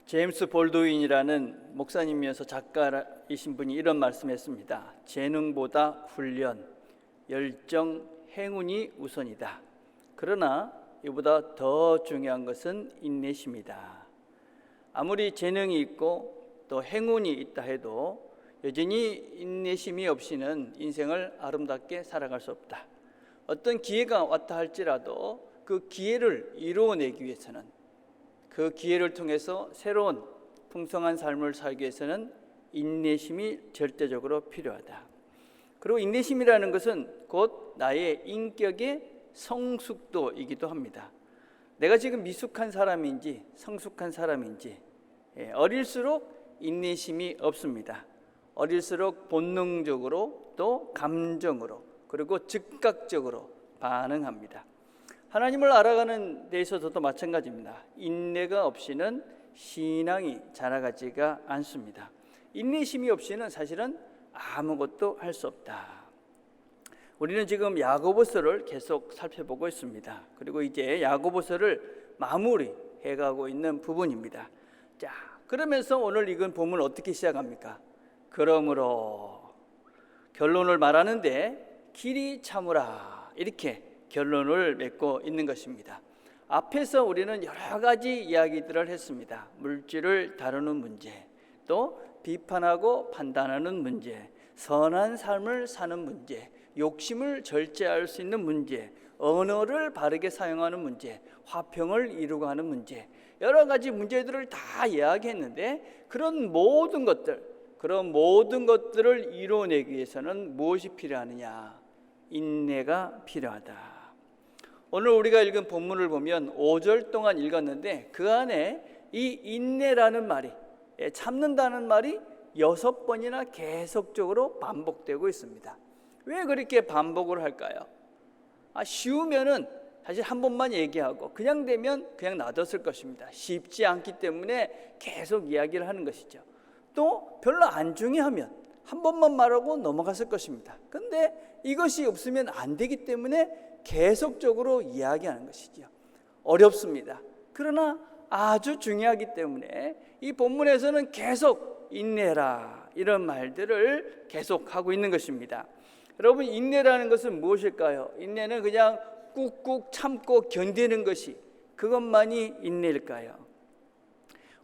제임스 볼드윈이라는 목사님이어서 작가이신 분이 이런 말씀했습니다. 재능보다 훈련, 열정, 행운이 우선이다. 그러나 이보다 더 중요한 것은 인내심이다. 아무리 재능이 있고 또 행운이 있다 해도 여전히 인내심이 없이는 인생을 아름답게 살아갈 수 없다. 어떤 기회가 왔다 할지라도 그 기회를 이루어내기 위해서는, 그 기회를 통해서 새로운 풍성한 삶을 살기 위해서는 인내심이 절대적으로 필요하다. 그리고 인내심이라는 것은 곧 나의 인격의 성숙도이기도 합니다. 내가 지금 미숙한 사람인지 성숙한 사람인지, 어릴수록 인내심이 없습니다. 어릴수록 본능적으로 또 감정으로 그리고 즉각적으로 반응합니다. 하나님을 알아가는 데 있어서도 마찬가지입니다. 인내가 없이는 신앙이 자라가지가 않습니다. 인내심이 없이는 사실은 아무것도 할 수 없다. 우리는 지금 야고보서를 계속 살펴보고 있습니다. 그리고 이제 야고보서를 마무리해가고 있는 부분입니다. 자, 그러면서 오늘 읽은 본문 어떻게 시작합니까? 그러므로 결론을 말하는데 길이 참으라, 이렇게 결론을 맺고 있는 것입니다. 앞에서 우리는 여러 가지 이야기들을 했습니다. 물질을 다루는 문제, 또 비판하고 판단하는 문제, 선한 삶을 사는 문제, 욕심을 절제할 수 있는 문제, 언어를 바르게 사용하는 문제, 화평을 이루고 하는 문제, 여러 가지 문제들을 다 이야기했는데 그런 모든 것들을 이루어내기 위해서는 무엇이 필요하느냐? 인내가 필요하다. 오늘 우리가 읽은 본문을 보면 5절 동안 읽었는데 그 안에 이 인내라는 말이, 참는다는 말이 6번이나 계속적으로 반복되고 있습니다. 왜 그렇게 반복을 할까요? 쉬우면은 사실 한 번만 얘기하고 그냥 되면 그냥 놔뒀을 것입니다. 쉽지 않기 때문에 계속 이야기를 하는 것이죠. 또 별로 안 중요하면 한 번만 말하고 넘어갔을 것입니다. 그런데 이것이 없으면 안 되기 때문에 계속적으로 이야기하는 것이죠. 어렵습니다. 그러나 아주 중요하기 때문에 이 본문에서는 계속 인내라, 이런 말들을 계속하고 있는 것입니다. 여러분, 인내라는 것은 무엇일까요? 인내는 그냥 꾹꾹 참고 견디는 것이, 그것만이 인내일까요?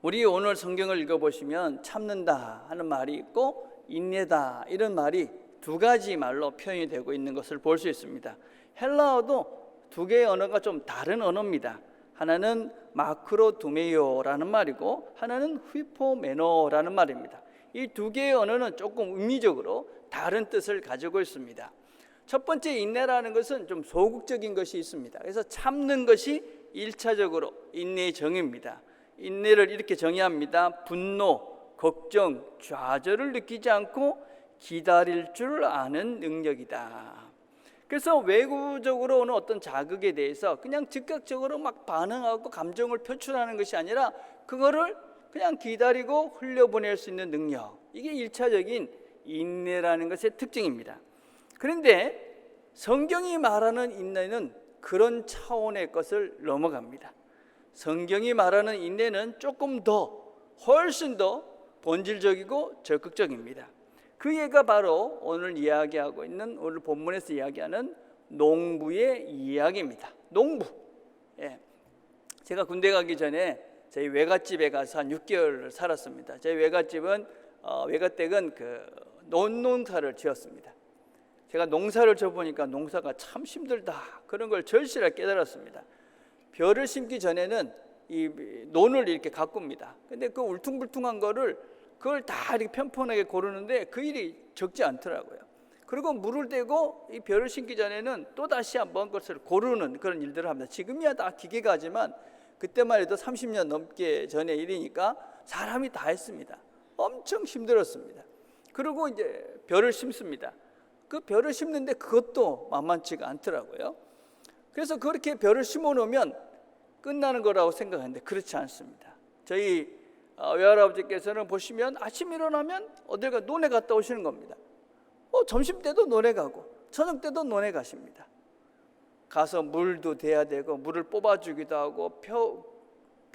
우리 오늘 성경을 읽어보시면 참는다 하는 말이 있고 인내다 이런 말이 두 가지 말로 표현이 되고 있는 것을 볼 수 있습니다. 헬라어도 두 개의 언어가 좀 다른 언어입니다. 하나는 마크로두메요라는 말이고 하나는 휘포메노라는 말입니다. 이 두 개의 언어는 조금 의미적으로 다른 뜻을 가지고 있습니다. 첫 번째 인내라는 것은 좀 소극적인 것이 있습니다. 그래서 참는 것이 1차적으로 인내의 정의입니다. 인내를 이렇게 정의합니다. 분노, 걱정, 좌절을 느끼지 않고 기다릴 줄 아는 능력이다. 그래서 외부적으로 오는 어떤 자극에 대해서 그냥 즉각적으로 막 반응하고 감정을 표출하는 것이 아니라 그거를 그냥 기다리고 흘려보낼 수 있는 능력, 이게 1차적인 인내라는 것의 특징입니다. 그런데 성경이 말하는 인내는 그런 차원의 것을 넘어갑니다. 성경이 말하는 인내는 조금 더, 훨씬 더 본질적이고 적극적입니다. 그 예가 바로 오늘 이야기하고 있는, 오늘 본문에서 이야기하는 농부의 이야기입니다. 농부. 제가 군대 가기 전에 저희 외갓집에 가서 한 6개월 살았습니다. 저희 외갓집은 외갓댁은 그 논농사를 지었습니다. 제가 농사를 져보니까 농사가 참 힘들다, 그런 걸 절실하게 깨달았습니다. 벼를 심기 전에는 이 논을 이렇게 가꿉니다. 근데 그 울퉁불퉁한 그걸 다 이렇게 편편하게 고르는데 그 일이 적지 않더라고요. 그리고 물을 떼고 이 벼를 심기 전에는 또 다시 한번 그것을 고르는 그런 일들을 합니다. 지금이야 다 기계가 하지만 그때만 해도 30년 넘게 전의 일이니까 사람이 다 했습니다. 엄청 힘들었습니다. 그리고 이제 벼를 심습니다. 그 벼를 심는데 그것도 만만치가 않더라고요. 그래서 그렇게 벼를 심어 놓으면 끝나는 거라고 생각하는데 그렇지 않습니다. 저희 외할아버지께서는 보시면 아침 일어나면 어딜가 논에 갔다 오시는 겁니다. 점심 때도 논에 가고 저녁 때도 논에 가십니다. 가서 물도 대야 되고 물을 뽑아주기도 하고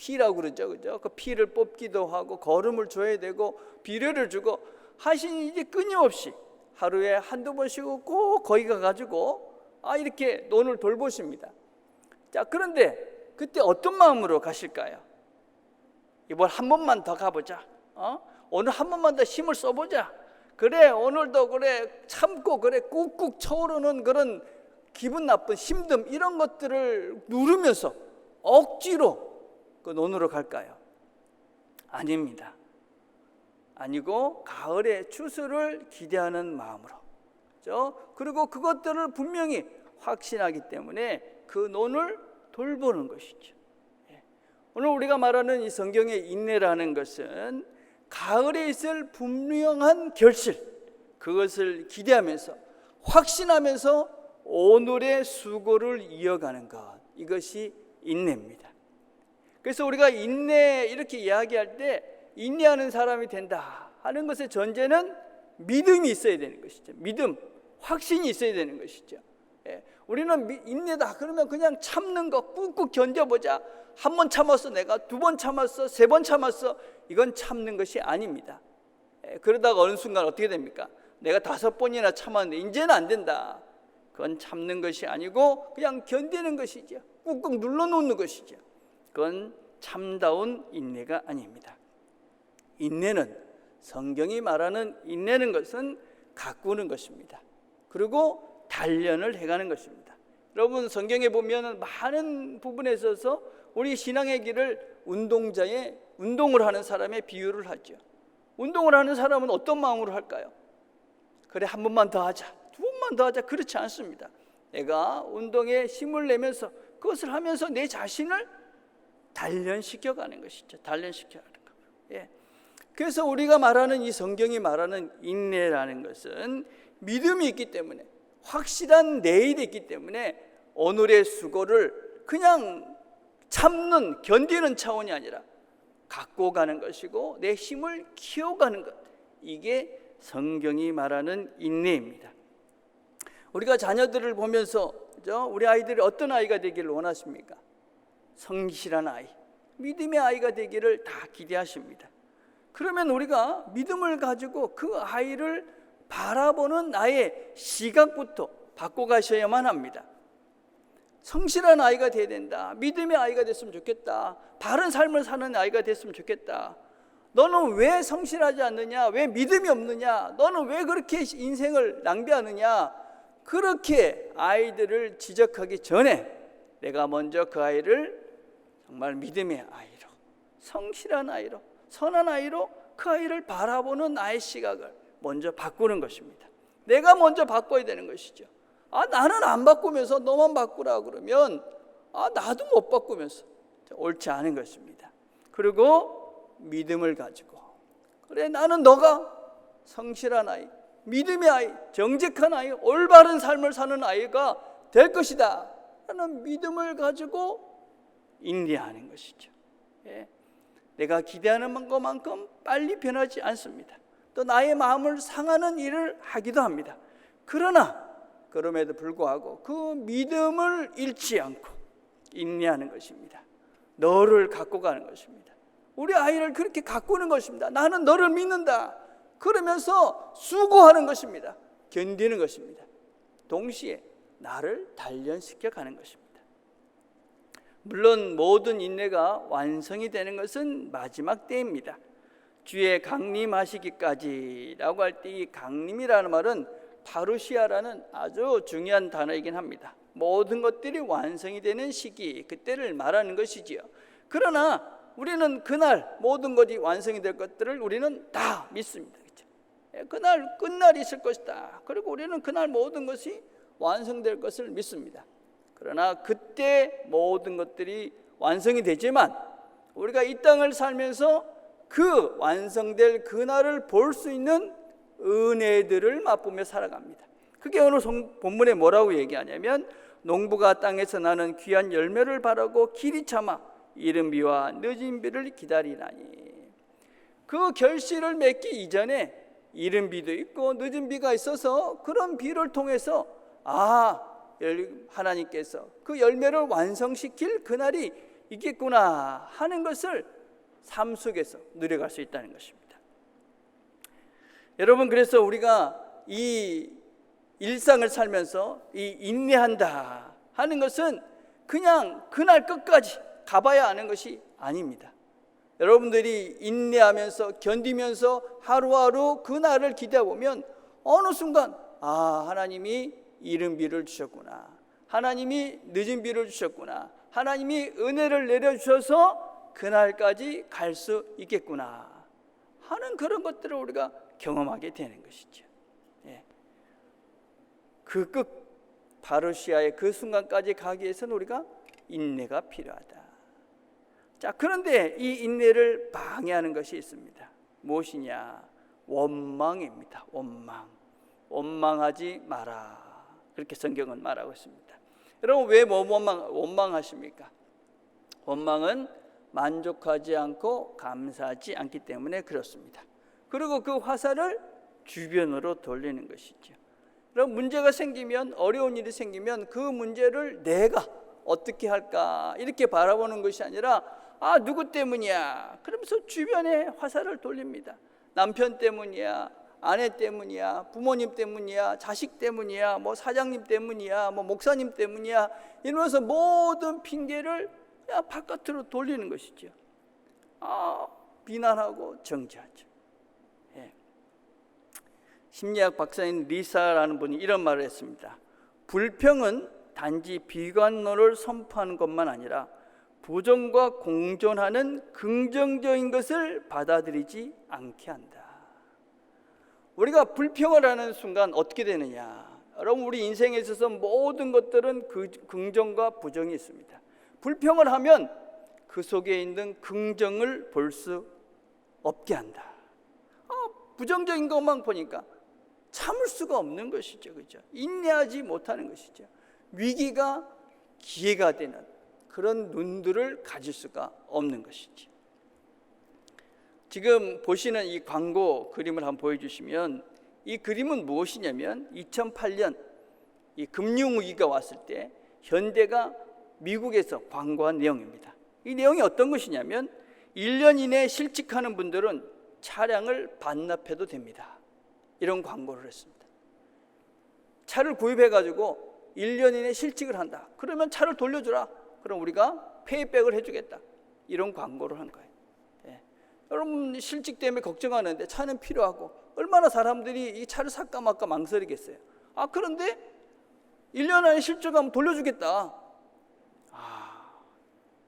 피라고 그러죠, 그죠? 그 피를 뽑기도 하고 거름을 줘야 되고 비료를 주고 하시니 이제 끊임없이 하루에 한두 번씩 꼭 거기 가가지고 이렇게 논을 돌보십니다. 자, 그런데 그때 어떤 마음으로 가실까요? 이번 한 번만 더 가보자. 오늘 한 번만 더 힘을 써보자. 그래, 오늘도 그래 참고 그래 꾹꾹 차오르는 그런 기분 나쁜 힘듦 이런 것들을 누르면서 억지로 그 논으로 갈까요? 아닙니다. 아니고 가을의 추수를 기대하는 마음으로, 그렇죠? 그리고 그것들을 분명히 확신하기 때문에 그 논을 돌보는 것이죠. 오늘 우리가 말하는 이 성경의 인내라는 것은 가을에 있을 분명한 결실, 그것을 기대하면서 확신하면서 오늘의 수고를 이어가는 것, 이것이 인내입니다. 그래서 우리가 인내 이렇게 이야기할 때 인내하는 사람이 된다 하는 것의 전제는 믿음이 있어야 되는 것이죠. 믿음, 확신이 있어야 되는 것이죠. 우리는 인내다 그러면 그냥 참는 거 꾹꾹 견뎌보자. 한 번 참았어, 내가 두 번 참았어, 세 번 참았어. 이건 참는 것이 아닙니다. 그러다가 어느 순간 어떻게 됩니까? 내가 5번이나 참았는데 이제는 안 된다. 그건 참는 것이 아니고 그냥 견디는 것이죠. 꾹꾹 눌러놓는 것이죠. 그건 참다운 인내가 아닙니다. 인내는, 성경이 말하는 인내는 것은 가꾸는 것입니다. 그리고 단련을 해가는 것입니다. 여러분, 성경에 보면 많은 부분에 있어서 우리 신앙의 길을 운동을 하는 사람의 비유를 하죠. 운동을 하는 사람은 어떤 마음으로 할까요? 그래, 한 번만 더 하자, 두 번만 더 하자. 그렇지 않습니다. 내가 운동에 힘을 내면서 그것을 하면서 내 자신을 단련시켜가는 것이죠. 단련시켜가는 것. 그래서 우리가 말하는 이 성경이 말하는 인내라는 것은 믿음이 있기 때문에, 확실한 내일이 있기 때문에 오늘의 수고를 그냥 참는, 견디는 차원이 아니라 갖고 가는 것이고 내 힘을 키워가는 것, 이게 성경이 말하는 인내입니다. 우리가 자녀들을 보면서, 그죠? 우리 아이들이 어떤 아이가 되기를 원하십니까? 성실한 아이, 믿음의 아이가 되기를 다 기대하십니다. 그러면 우리가 믿음을 가지고 그 아이를 바라보는 나의 시각부터 바꿔가셔야만 합니다. 성실한 아이가 되어야 된다. 믿음의 아이가 됐으면 좋겠다. 바른 삶을 사는 아이가 됐으면 좋겠다. 너는 왜 성실하지 않느냐? 왜 믿음이 없느냐? 너는 왜 그렇게 인생을 낭비하느냐? 그렇게 아이들을 지적하기 전에 내가 먼저 그 아이를 정말 믿음의 아이로, 성실한 아이로, 선한 아이로 그 아이를 바라보는 나의 시각을 먼저 바꾸는 것입니다. 내가 먼저 바꿔야 되는 것이죠. 나는 안 바꾸면서 너만 바꾸라 그러면 나도 못 바꾸면서 옳지 않은 것입니다. 그리고 믿음을 가지고, 그래, 나는 너가 성실한 아이, 믿음의 아이, 정직한 아이, 올바른 삶을 사는 아이가 될 것이다 라는 믿음을 가지고 인내하는 것이죠. 내가 기대하는 것만큼 빨리 변하지 않습니다. 또 나의 마음을 상하는 일을 하기도 합니다. 그러나 그럼에도 불구하고 그 믿음을 잃지 않고 인내하는 것입니다. 너를 갖고 가는 것입니다. 우리 아이를 그렇게 가꾸는 것입니다. 나는 너를 믿는다 그러면서 수고하는 것입니다. 견디는 것입니다. 동시에 나를 단련시켜 가는 것입니다. 물론 모든 인내가 완성이 되는 것은 마지막 때입니다. 주의 강림하시기까지라고 할 때 이 강림이라는 말은 파루시아라는 아주 중요한 단어이긴 합니다. 모든 것들이 완성이 되는 시기, 그때를 말하는 것이지요. 그러나 우리는 그날 모든 것이 완성이 될 것들을 우리는 다 믿습니다. 그날 끝날이 있을 것이다. 그리고 우리는 그날 모든 것이 완성될 것을 믿습니다. 그러나 그때 모든 것들이 완성이 되지만 우리가 이 땅을 살면서 그 완성될 그날을 볼 수 있는 은혜들을 맛보며 살아갑니다. 그게 오늘 본문에 뭐라고 얘기하냐면, 농부가 땅에서 나는 귀한 열매를 바라고 길이 참아 이른 비와 늦은 비를 기다리나니. 그 결실을 맺기 이전에 이른 비도 있고 늦은 비가 있어서 그런 비를 통해서 하나님께서 그 열매를 완성시킬 그날이 있겠구나 하는 것을 삶 속에서 누려갈 수 있다는 것입니다. 여러분, 그래서 우리가 이 일상을 살면서 이 인내한다 하는 것은 그냥 그날 끝까지 가봐야 하는 것이 아닙니다. 여러분들이 인내하면서 견디면서 하루하루 그날을 기다려 보면 어느 순간 하나님이 이른 비를 주셨구나, 하나님이 늦은 비를 주셨구나, 하나님이 은혜를 내려주셔서 그날까지 갈 수 있겠구나 하는 그런 것들을 우리가 경험하게 되는 것이죠. 그 끝 바르시아의 그 순간까지 가기 위해서는 우리가 인내가 필요하다. 자, 그런데 이 인내를 방해하는 것이 있습니다. 무엇이냐? 원망입니다. 원망하지 마라, 그렇게 성경은 말하고 있습니다. 여러분, 왜 원망하십니까? 원망은 만족하지 않고 감사하지 않기 때문에 그렇습니다. 그리고 그 화살을 주변으로 돌리는 것이죠. 그럼 문제가 생기면, 어려운 일이 생기면 그 문제를 내가 어떻게 할까 이렇게 바라보는 것이 아니라 누구 때문이야 그러면서 주변에 화살을 돌립니다. 남편 때문이야, 아내 때문이야, 부모님 때문이야, 자식 때문이야, 사장님 때문이야, 목사님 때문이야 이러면서 모든 핑계를 그냥 바깥으로 돌리는 것이죠. 비난하고 정죄하죠. 심리학 박사인 리사라는 분이 이런 말을 했습니다. 불평은 단지 비관론을 선포하는 것만 아니라 부정과 공존하는 긍정적인 것을 받아들이지 않게 한다. 우리가 불평을 하는 순간 어떻게 되느냐? 여러분, 우리 인생에 있어서 모든 것들은 긍정과 부정이 있습니다. 불평을 하면 그 속에 있는 긍정을 볼 수 없게 한다. 부정적인 것만 보니까 참을 수가 없는 것이죠. 그죠? 인내하지 못하는 것이죠. 위기가 기회가 되는 그런 눈들을 가질 수가 없는 것이죠. 지금 보시는 이 광고 그림을 한번 보여주시면, 이 그림은 무엇이냐면 2008년 이 금융위기가 왔을 때 현대가 미국에서 광고한 내용입니다. 이 내용이 어떤 것이냐면 1년 이내에 실직하는 분들은 차량을 반납해도 됩니다. 이런 광고를 했습니다. 차를 구입해가지고 1년 이내에 실직을 한다. 그러면 차를 돌려주라. 그럼 우리가 페이백을 해주겠다. 이런 광고를 한 거예요. 여러분, 실직 때문에 걱정하는데 차는 필요하고 얼마나 사람들이 이 차를 살까 말까 망설이겠어요. 그런데 1년 안에 실직하면 돌려주겠다.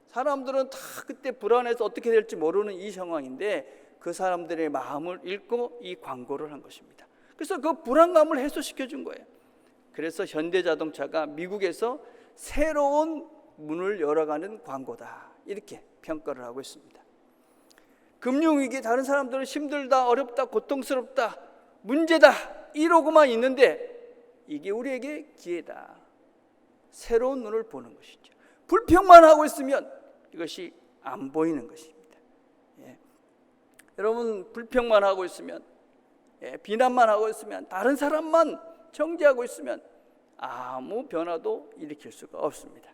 사람들은 다 그때 불안해서 어떻게 될지 모르는 이 상황인데 그 사람들의 마음을 읽고 이 광고를 한 것입니다. 그래서 그 불안감을 해소시켜 준 거예요. 그래서 현대자동차가 미국에서 새로운 문을 열어가는 광고다, 이렇게 평가를 하고 있습니다. 금융위기, 다른 사람들은 힘들다, 어렵다, 고통스럽다, 문제다 이러고만 있는데 이게 우리에게 기회다. 새로운 눈을 보는 것이죠. 불평만 하고 있으면 이것이 안 보이는 것입니다. 여러분, 불평만 하고 있으면, 비난만 하고 있으면, 다른 사람만 정죄하고 있으면 아무 변화도 일으킬 수가 없습니다.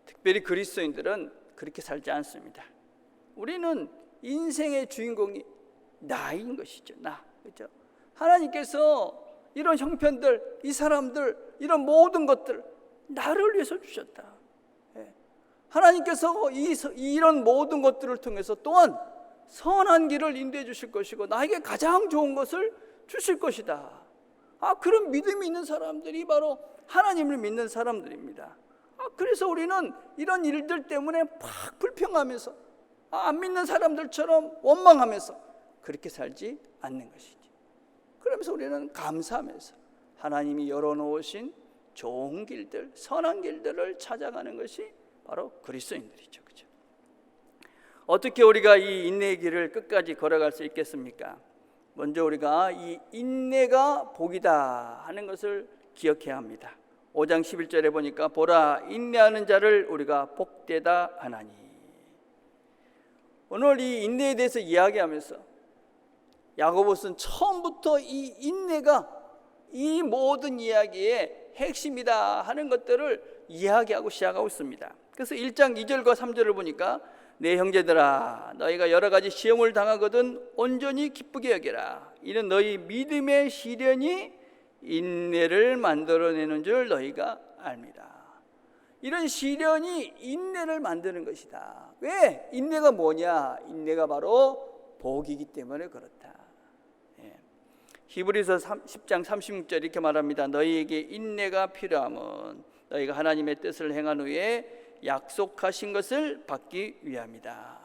특별히 그리스도인들은 그렇게 살지 않습니다. 우리는 인생의 주인공이 나인 것이죠. 그렇죠? 하나님께서 이런 형편들, 이 사람들, 이런 모든 것들 나를 위해서 주셨다. 하나님께서 이런 모든 것들을 통해서 또한 선한 길을 인도해 주실 것이고 나에게 가장 좋은 것을 주실 것이다. 그런 믿음이 있는 사람들이 바로 하나님을 믿는 사람들입니다. 그래서 우리는 이런 일들 때문에 막 불평하면서 안 믿는 사람들처럼 원망하면서 그렇게 살지 않는 것이지. 그러면서 우리는 감사하면서 하나님이 열어놓으신 좋은 길들, 선한 길들을 찾아가는 것이 바로 그리스도인들이죠. 그렇죠? 어떻게 우리가 이 인내의 길을 끝까지 걸어갈 수 있겠습니까? 먼저 우리가 이 인내가 복이다 하는 것을 기억해야 합니다. 5장 11절에 보니까 보라, 인내하는 자를 우리가 복되다 하나니. 오늘 이 인내에 대해서 이야기하면서 야고보서는 처음부터 이 인내가 이 모든 이야기의 핵심이다 하는 것들을 이야기하고 시작하고 있습니다. 그래서 1장 2절과 3절을 보니까 내 형제들아 너희가 여러 가지 시험을 당하거든 온전히 기쁘게 여겨라. 이는 너희 믿음의 시련이 인내를 만들어내는 줄 너희가 압니다. 이런 시련이 인내를 만드는 것이다. 왜? 인내가 뭐냐? 인내가 바로 복이기 때문에 그렇다. 히브리서 10장 36절 이렇게 말합니다. 너희에게 인내가 필요함은 너희가 하나님의 뜻을 행한 후에 약속하신 것을 받기 위함이다.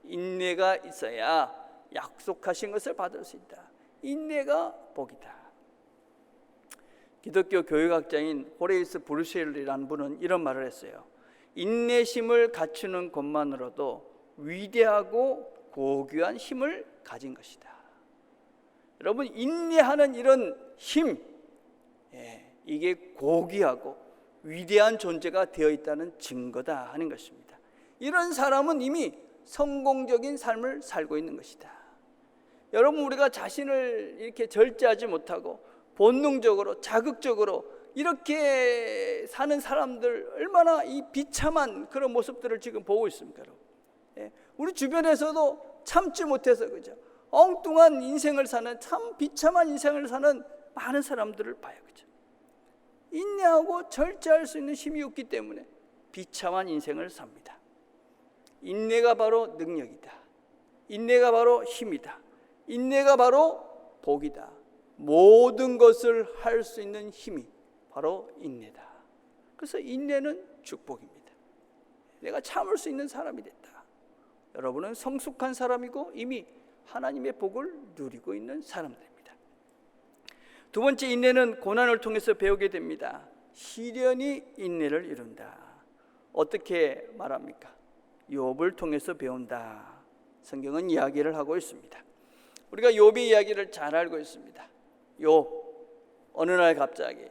인내가 있어야 약속하신 것을 받을 수 있다. 인내가 복이다. 기독교 교육학자인 호레이스 브루셀이라는 분은 이런 말을 했어요. 인내심을 갖추는 것만으로도 위대하고 고귀한 힘을 가진 것이다. 여러분, 인내하는 이런 힘, 이게 고귀하고 위대한 존재가 되어 있다는 증거다 하는 것입니다. 이런 사람은 이미 성공적인 삶을 살고 있는 것이다. 여러분, 우리가 자신을 이렇게 절제하지 못하고 본능적으로 자극적으로 이렇게 사는 사람들 얼마나 이 비참한 그런 모습들을 지금 보고 있습니까, 여러분? 우리 주변에서도 참지 못해서 그죠? 엉뚱한 인생을 사는 참 비참한 인생을 사는 많은 사람들을 봐요, 그죠? 인내하고 절제할 수 있는 힘이 없기 때문에 비참한 인생을 삽니다. 인내가 바로 능력이다. 인내가 바로 힘이다. 인내가 바로 복이다. 모든 것을 할 수 있는 힘이 바로 인내다. 그래서 인내는 축복입니다. 내가 참을 수 있는 사람이 됐다. 여러분은 성숙한 사람이고 이미 하나님의 복을 누리고 있는 사람들입니다. 두 번째, 인내는 고난을 통해서 배우게 됩니다. 시련이 인내를 이룬다. 어떻게 말합니까? 욥을 통해서 배운다. 성경은 이야기를 하고 있습니다. 우리가 욥의 이야기를 잘 알고 있습니다. 욥, 어느 날 갑자기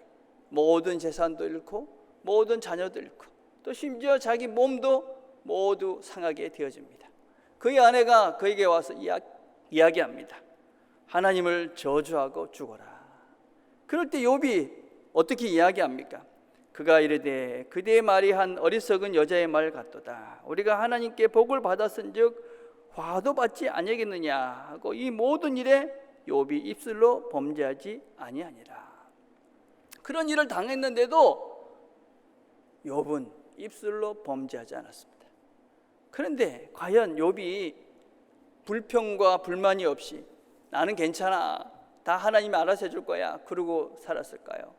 모든 재산도 잃고 모든 자녀도 잃고 또 심지어 자기 몸도 모두 상하게 되어집니다. 그의 아내가 그에게 와서 이야기합니다. 하나님을 저주하고 죽어라. 그럴 때 욥이 어떻게 이야기합니까? 그가 이르되 그대의 말이 한 어리석은 여자의 말 같도다. 우리가 하나님께 복을 받았은즉 화도 받지 아니하겠느냐 하고 이 모든 일에 욥이 입술로 범죄하지 아니하니라. 그런 일을 당했는데도 욥은 입술로 범죄하지 않았습니다. 그런데 과연 욥이 불평과 불만이 없이 나는 괜찮아, 다 하나님이 알아서 해줄 거야 그러고 살았을까요?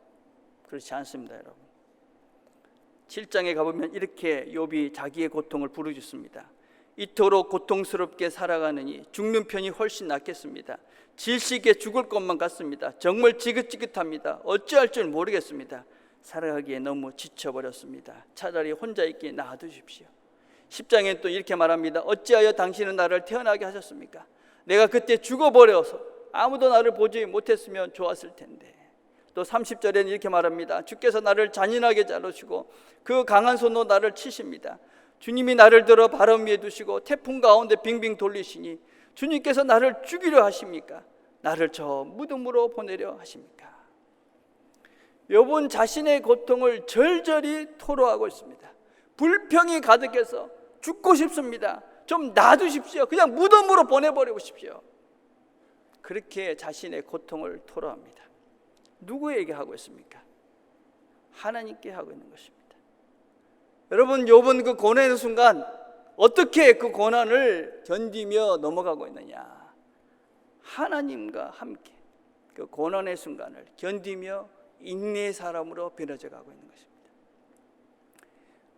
그렇지 않습니다, 여러분. 7장에 가보면 이렇게 욥이 자기의 고통을 부르짖습니다. 이토록 고통스럽게 살아가느니 죽는 편이 훨씬 낫겠습니다. 질식에 죽을 것만 같습니다. 정말 지긋지긋합니다. 어찌할 줄 모르겠습니다. 살아가기에 너무 지쳐버렸습니다. 차라리 혼자 있게 놔두십시오. 10장에 또 이렇게 말합니다. 어찌하여 당신은 나를 태어나게 하셨습니까? 내가 그때 죽어버려서 아무도 나를 보지 못했으면 좋았을 텐데. 또 30절에는 이렇게 말합니다. 주께서 나를 잔인하게 자르시고 그 강한 손으로 나를 치십니다. 주님이 나를 들어 바람 위에 두시고 태풍 가운데 빙빙 돌리시니 주님께서 나를 죽이려 하십니까? 나를 저 무덤으로 보내려 하십니까? 욥은 자신의 고통을 절절히 토로하고 있습니다. 불평이 가득해서 죽고 싶습니다. 좀 놔두십시오. 그냥 무덤으로 보내버리고 싶시오. 그렇게 자신의 고통을 토로합니다. 누구에게 하고 있습니까? 하나님께 하고 있는 것입니다. 여러분, 욥은 그 고난의 순간 어떻게 그 고난을 견디며 넘어가고 있느냐? 하나님과 함께 그 고난의 순간을 견디며 인내의 사람으로 변해져 가고 있는 것입니다.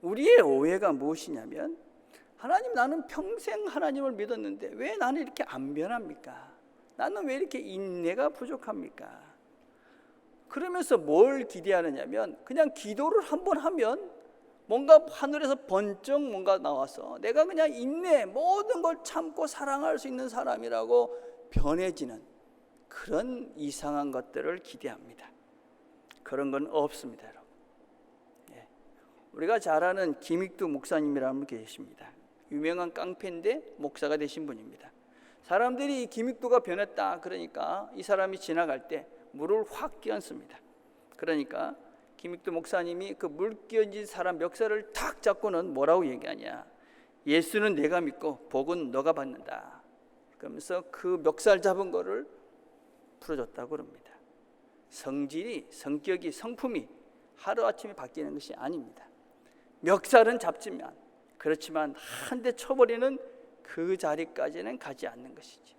우리의 오해가 무엇이냐면, 하나님, 나는 평생 하나님을 믿었는데 왜 나는 이렇게 안 변합니까? 나는 왜 이렇게 인내가 부족합니까? 그러면서 뭘 기대하느냐면, 그냥 기도를 한번 하면 뭔가 하늘에서 번쩍 뭔가 나와서 내가 그냥 인내, 모든 걸 참고 사랑할 수 있는 사람이라고 변해지는 그런 이상한 것들을 기대합니다. 그런 건 없습니다, 여러분. 우리가 잘 아는 김익두 목사님이라는 분 계십니다. 유명한 깡패인데 목사가 되신 분입니다. 사람들이 이 김익두가 변했다 그러니까 이 사람이 지나갈 때 물을 확 끼얹습니다. 그러니까 김익도 목사님이 그 물기얹은 사람 멱살을 탁 잡고는 뭐라고 얘기하냐? 예수는 내가 믿고 복은 너가 받는다. 그러면서 그 멱살 잡은 거를 풀어줬다고 그럽니다. 성질이, 성격이, 성품이 하루아침에 바뀌는 것이 아닙니다. 멱살은 잡지만, 그렇지만 한 대 쳐버리는 그 자리까지는 가지 않는 것이지.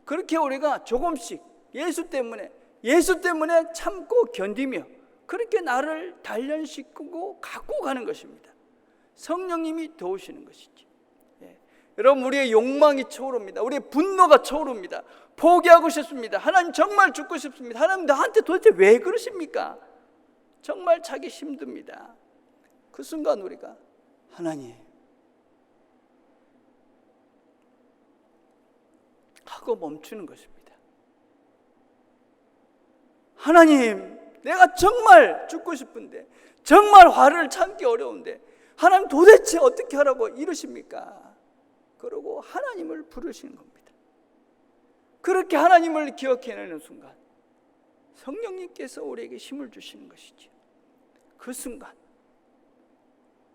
그렇게 우리가 조금씩 예수 때문에 참고 견디며 그렇게 나를 단련시키고 갖고 가는 것입니다. 성령님이 도우시는 것이지. 여러분, 우리의 욕망이 차오릅니다. 우리의 분노가 차오릅니다. 포기하고 싶습니다. 하나님 정말 죽고 싶습니다. 하나님 나한테 도대체 왜 그러십니까? 정말 자기 힘듭니다. 그 순간 우리가 하나님 하고 멈추는 것입니다. 하나님, 내가 정말 죽고 싶은데, 정말 화를 참기 어려운데 하나님 도대체 어떻게 하라고 이러십니까? 그러고 하나님을 부르시는 겁니다. 그렇게 하나님을 기억해내는 순간 성령님께서 우리에게 힘을 주시는 것이죠. 그 순간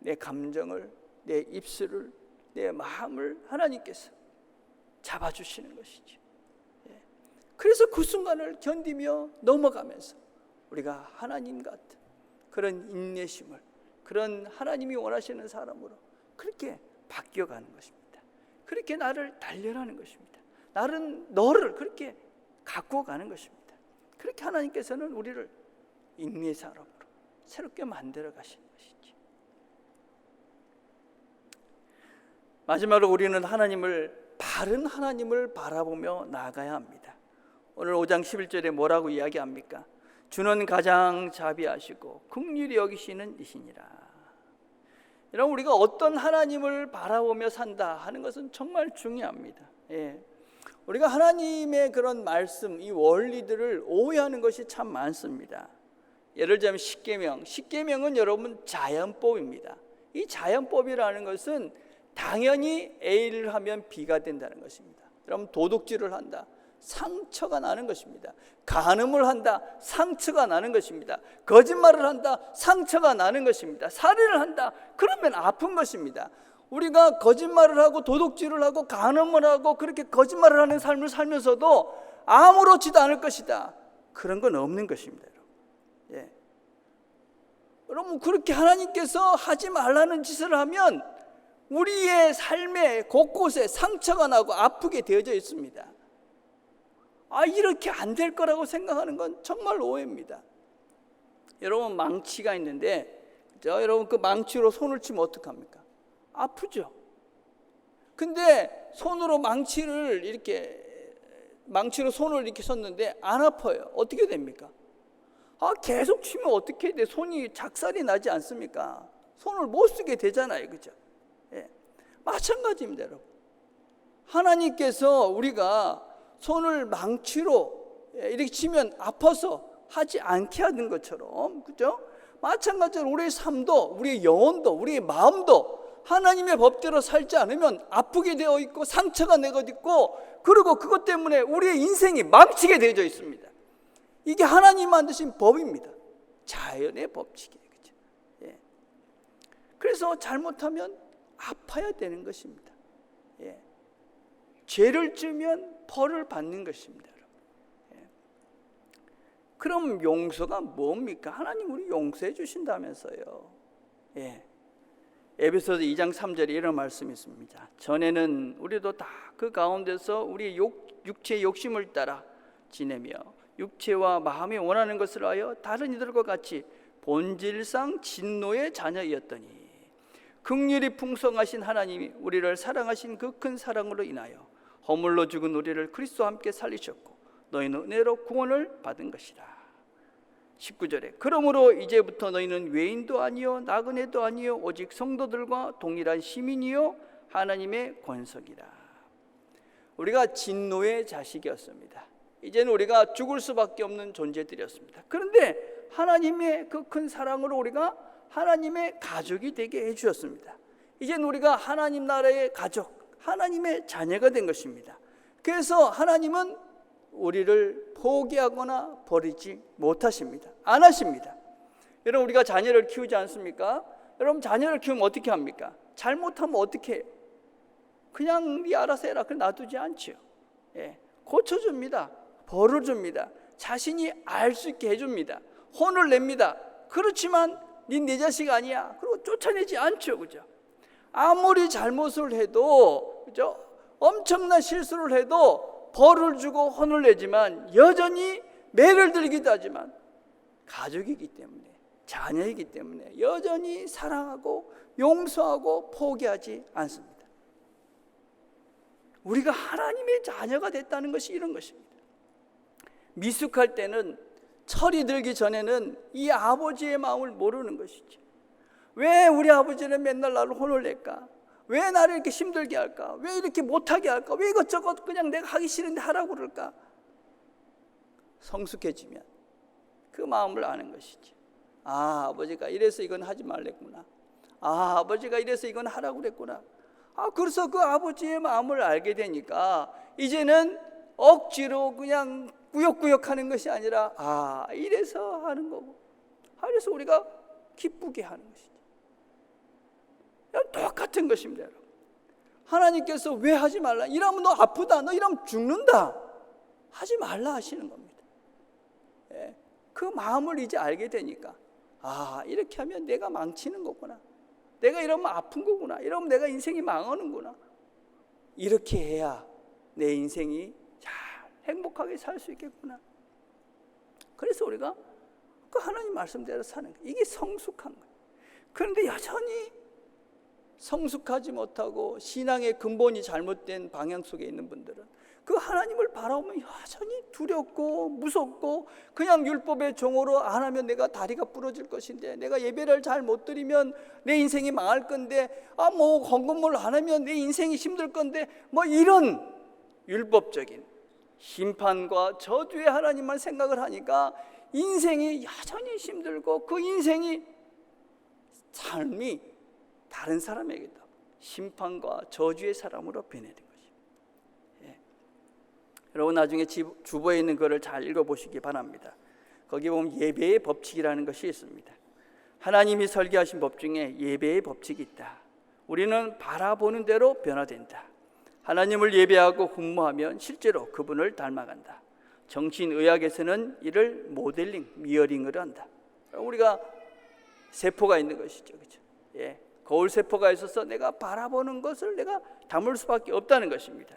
내 감정을, 내 입술을, 내 마음을 하나님께서 잡아주시는 것이죠. 그래서 그 순간을 견디며 넘어가면서 우리가 하나님 같은 그런 인내심을, 그런 하나님이 원하시는 사람으로 그렇게 바뀌어가는 것입니다. 그렇게 나를 단련하는 것입니다. 너를 그렇게 갖고 가는 것입니다. 그렇게 하나님께서는 우리를 인내 사람으로 새롭게 만들어 가시는 것이지. 마지막으로 우리는 바른 하나님을 바라보며 나아가야 합니다. 오늘 5장 11절에 뭐라고 이야기합니까? 주는 가장 자비하시고 긍휼히 여기시는 이시니라. 여러분, 우리가 어떤 하나님을 바라보며 산다 하는 것은 정말 중요합니다. 우리가 하나님의 그런 말씀, 이 원리들을 오해하는 것이 참 많습니다. 예를 들자면 십계명은 여러분 자연법입니다. 이 자연법이라는 것은 당연히 A를 하면 B가 된다는 것입니다. 여러분, 도둑질을 한다, 상처가 나는 것입니다. 간음을 한다, 상처가 나는 것입니다. 거짓말을 한다, 상처가 나는 것입니다. 살인을 한다, 그러면 아픈 것입니다. 우리가 거짓말을 하고 도둑질을 하고 간음을 하고 그렇게 거짓말을 하는 삶을 살면서도 아무렇지도 않을 것이다, 그런 건 없는 것입니다. 여러분, 그렇게 하나님께서 하지 말라는 짓을 하면 우리의 삶의 곳곳에 상처가 나고 아프게 되어져 있습니다. 이렇게 안 될 거라고 생각하는 건 정말 오해입니다. 여러분, 망치가 있는데, 여러분 그 망치로 손을 치면 어떡합니까? 아프죠. 근데 망치로 손을 이렇게 썼는데 안 아파요. 어떻게 됩니까? 계속 치면 어떻게 돼? 손이 작살이 나지 않습니까? 손을 못 쓰게 되잖아요, 그죠? 마찬가지입니다, 여러분. 하나님께서 우리가 손을 망치로 이렇게 치면 아파서 하지 않게 하는 것처럼, 그죠? 마찬가지로 우리의 삶도, 우리의 영혼도, 우리의 마음도 하나님의 법대로 살지 않으면 아프게 되어 있고 상처가 내고 있고, 그리고 그것 때문에 우리의 인생이 망치게 되어져 있습니다. 이게 하나님 만드신 법입니다. 자연의 법칙이에요, 그죠? 그래서 잘못하면 아파야 되는 것입니다. 죄를 지으면 벌을 받는 것입니다. 그럼 용서가 뭡니까? 하나님 우리 용서해 주신다면서요. 에베소서 2장 3절에 이런 말씀이 있습니다. 전에는 우리도 다 그 가운데서 우리의 육체의 욕심을 따라 지내며 육체와 마음이 원하는 것을 하여 다른 이들과 같이 본질상 진노의 자녀이었더니 긍휼이 풍성하신 하나님이 우리를 사랑하신 그 큰 사랑으로 인하여 허물로 죽은 우리를 그리스도와 함께 살리셨고 너희는 은혜로 구원을 받은 것이라. 19절에 그러므로 이제부터 너희는 외인도 아니요 나그네도 아니요 오직 성도들과 동일한 시민이요 하나님의 권속이라. 우리가 진노의 자식이었습니다. 이제는 우리가 죽을 수밖에 없는 존재들이었습니다. 그런데 하나님의 그 큰 사랑으로 우리가 하나님의 가족이 되게 해주셨습니다. 이제는 우리가 하나님 나라의 가족, 하나님의 자녀가 된 것입니다. 그래서 하나님은 우리를 포기하거나 버리지 못하십니다. 안 하십니다. 여러분, 우리가 자녀를 키우지 않습니까? 여러분, 자녀를 키우면 어떻게 합니까? 잘못하면 어떻게 해요? 그냥 네 알아서 해라. 그럼 놔두지 않지요. 예, 고쳐줍니다. 벌을 줍니다. 자신이 알 수 있게 해줍니다. 혼을 냅니다. 그렇지만 네 자식 아니야. 그리고 쫓아내지 않죠, 그죠? 아무리 잘못을 해도, 그죠? 엄청난 실수를 해도 벌을 주고 혼을 내지만 여전히 매를 들기도 하지만 가족이기 때문에, 자녀이기 때문에 여전히 사랑하고 용서하고 포기하지 않습니다. 우리가 하나님의 자녀가 됐다는 것이 이런 것입니다. 미숙할 때는, 철이 들기 전에는 이 아버지의 마음을 모르는 것이죠. 왜 우리 아버지는 맨날 나를 혼을 낼까? 왜 나를 이렇게 힘들게 할까? 왜 이렇게 못하게 할까? 왜 이것저것 그냥 내가 하기 싫은데 하라고 그럴까? 성숙해지면 그 마음을 아는 것이지. 아, 아버지가 이래서 이건 하지 말랬구나. 아, 아버지가 이래서 이건 하라고 그랬구나. 아, 그래서 그 아버지의 마음을 알게 되니까 이제는 억지로 그냥 꾸역꾸역 하는 것이 아니라, 아, 이래서 하는 거고, 그래서 우리가 기쁘게 하는 것이죠. 똑같은 것입니다, 여러분. 하나님께서 왜 하지 말라? 이러면 너 아프다, 너 이러면 죽는다, 하지 말라 하시는 겁니다. 예, 그 마음을 이제 알게 되니까, 아, 이렇게 하면 내가 망치는 거구나, 내가 이러면 아픈 거구나, 이러면 내가 인생이 망하는구나, 이렇게 해야 내 인생이 잘 행복하게 살 수 있겠구나. 그래서 우리가 그 하나님 말씀대로 사는 거예요. 이게 성숙한 거예요. 그런데 여전히 성숙하지 못하고 신앙의 근본이 잘못된 방향 속에 있는 분들은 그 하나님을 바라보면 여전히 두렵고 무섭고, 그냥 율법의 종으로 안 하면 내가 다리가 부러질 것인데, 내가 예배를 잘 못 드리면 내 인생이 망할 건데, 아, 뭐 헌금을 안 하면 내 인생이 힘들 건데, 뭐 이런 율법적인 심판과 저주의 하나님만 생각을 하니까 인생이 여전히 힘들고, 그 인생이, 삶이 다른 사람에게도 심판과 저주의 사람으로 변해든 것입니다. 예. 여러분, 나중에 주보에 있는 글을 잘 읽어보시기 바랍니다. 거기 보면 예배의 법칙이라는 것이 있습니다. 하나님이 설계하신 법 중에 예배의 법칙이 있다. 우리는 바라보는 대로 변화된다. 하나님을 예배하고 훈무하면 실제로 그분을 닮아간다. 정신의학에서는 이를 모델링, 미어링을 한다. 우리가 세포가 있는 것이죠, 그렇죠? 예, 거울 세포가 있어서 내가 바라보는 것을 내가 담을 수밖에 없다는 것입니다.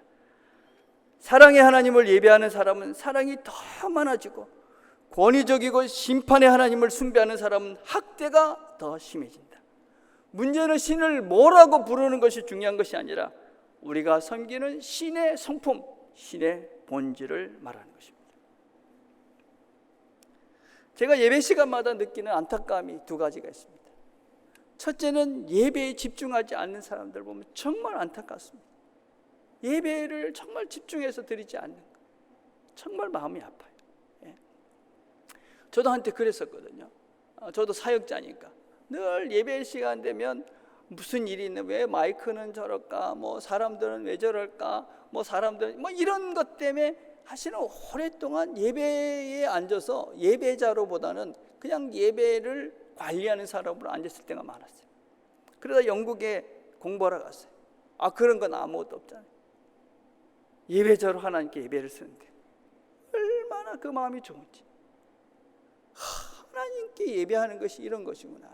사랑의 하나님을 예배하는 사람은 사랑이 더 많아지고, 권위적이고 심판의 하나님을 숭배하는 사람은 학대가 더 심해진다. 문제는 신을 뭐라고 부르는 것이 중요한 것이 아니라 우리가 섬기는 신의 성품, 신의 본질을 말하는 것입니다. 제가 예배 시간마다 느끼는 안타까움이 두 가지가 있습니다. 첫째는 예배에 집중하지 않는 사람들 보면 정말 안타깝습니다. 예배를 정말 집중해서 드리지 않는 것, 정말 마음이 아파요. 예. 저도 한때 그랬었거든요. 저도 사역자니까 늘 예배 시간 되면 무슨 일이 있나, 왜 마이크는 저럴까, 뭐 사람들은 왜 저럴까, 뭐 사람들은 뭐 이런 것 때문에 사실은 오랫동안 예배에 앉아서 예배자로보다는 그냥 예배를 관리하는 사람으로 앉았을 때가 많았어요. 그러다 영국에 공부하러 갔어요. 아, 그런 건 아무것도 없잖아요. 예배자로 하나님께 예배를 쓰는데 얼마나 그 마음이 좋은지. 하나님께 예배하는 것이 이런 것이구나.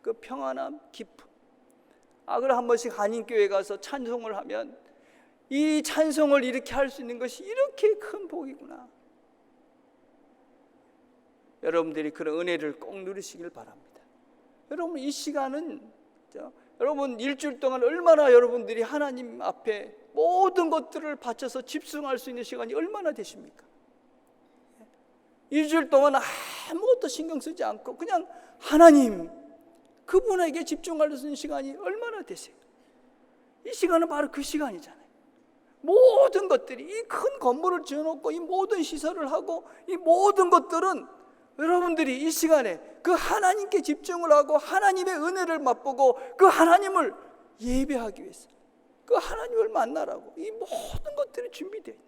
그 평안함, 기쁨. 아, 그래 한 번씩 한인교회 가서 찬송을 하면 이 찬송을 이렇게 할 수 있는 것이 이렇게 큰 복이구나. 여러분들이 그런 은혜를 꼭 누리시길 바랍니다. 여러분, 이 시간은 여러분 일주일 동안 얼마나 여러분들이 하나님 앞에 모든 것들을 바쳐서 집중할 수 있는 시간이 얼마나 되십니까? 일주일 동안 아무것도 신경 쓰지 않고 그냥 하나님, 그분에게 집중할 수 있는 시간이 얼마나 되세요? 이 시간은 바로 그 시간이잖아요. 모든 것들이, 이 큰 건물을 지어놓고 이 모든 시설을 하고 이 모든 것들은 여러분들이 이 시간에 그 하나님께 집중을 하고 하나님의 은혜를 맛보고 그 하나님을 예배하기 위해서, 그 하나님을 만나라고 이 모든 것들이 준비되어 있어요.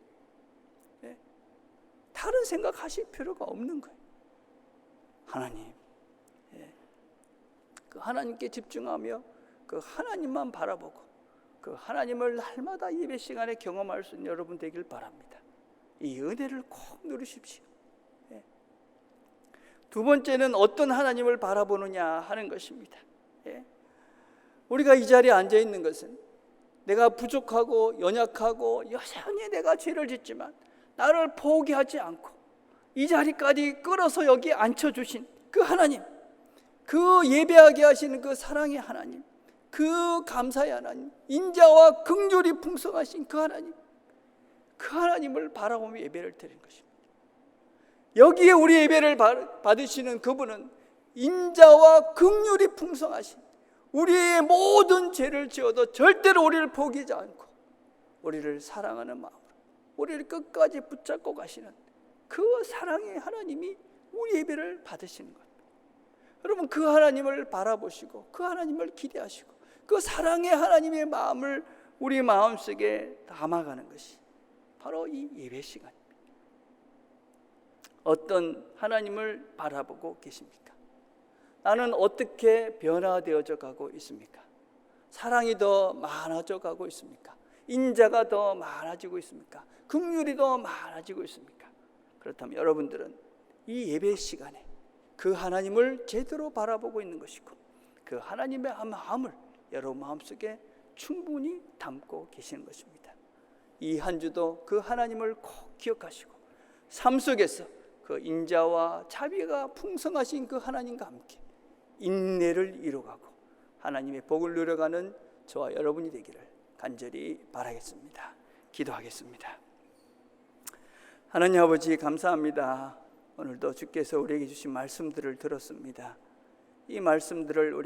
네. 다른 생각하실 필요가 없는 거예요. 하나님, 네. 그 하나님께 집중하며 그 하나님만 바라보고 그 하나님을 날마다 예배 시간에 경험할 수 있는 여러분 되길 바랍니다. 이 은혜를 꼭 누리십시오. 두 번째는 어떤 하나님을 바라보느냐 하는 것입니다. 우리가 이 자리에 앉아 있는 것은 내가 부족하고 연약하고 여전히 내가 죄를 짓지만 나를 포기하지 않고 이 자리까지 끌어서 여기 앉혀주신 그 하나님, 그 예배하게 하시는 그 사랑의 하나님, 그 감사의 하나님, 인자와 긍휼이 풍성하신 그 하나님, 그 하나님을 바라보며 예배를 드리는 것입니다. 여기에 우리 예배를 받으시는 그분은 인자와 긍휼이 풍성하신, 우리의 모든 죄를 지어도 절대로 우리를 포기하지 않고 우리를 사랑하는 마음으로 우리를 끝까지 붙잡고 가시는 그 사랑의 하나님이 우리 예배를 받으시는 겁니다. 여러분, 그 하나님을 바라보시고 그 하나님을 기대하시고 그 사랑의 하나님의 마음을 우리 마음속에 담아가는 것이 바로 이 예배 시간입니다. 어떤 하나님을 바라보고 계십니까? 나는 어떻게 변화되어져 가고 있습니까? 사랑이 더 많아져 가고 있습니까? 인자가 더 많아지고 있습니까? 긍휼이 더 많아지고 있습니까? 그렇다면 여러분들은 이 예배 시간에 그 하나님을 제대로 바라보고 있는 것이고 그 하나님의 마음을 여러분 마음속에 충분히 담고 계시는 것입니다. 이 한 주도 그 하나님을 꼭 기억하시고 삶 속에서 그 인자와 자비가 풍성하신 그 하나님과 함께 인내를 이루어가고 하나님의 복을 누려가는 저와 여러분이 되기를 간절히 바라겠습니다. 기도하겠습니다. 하나님 아버지, 감사합니다. 오늘도 주께서 우리에게 주신 말씀들을 들었습니다. 이 말씀들을 우리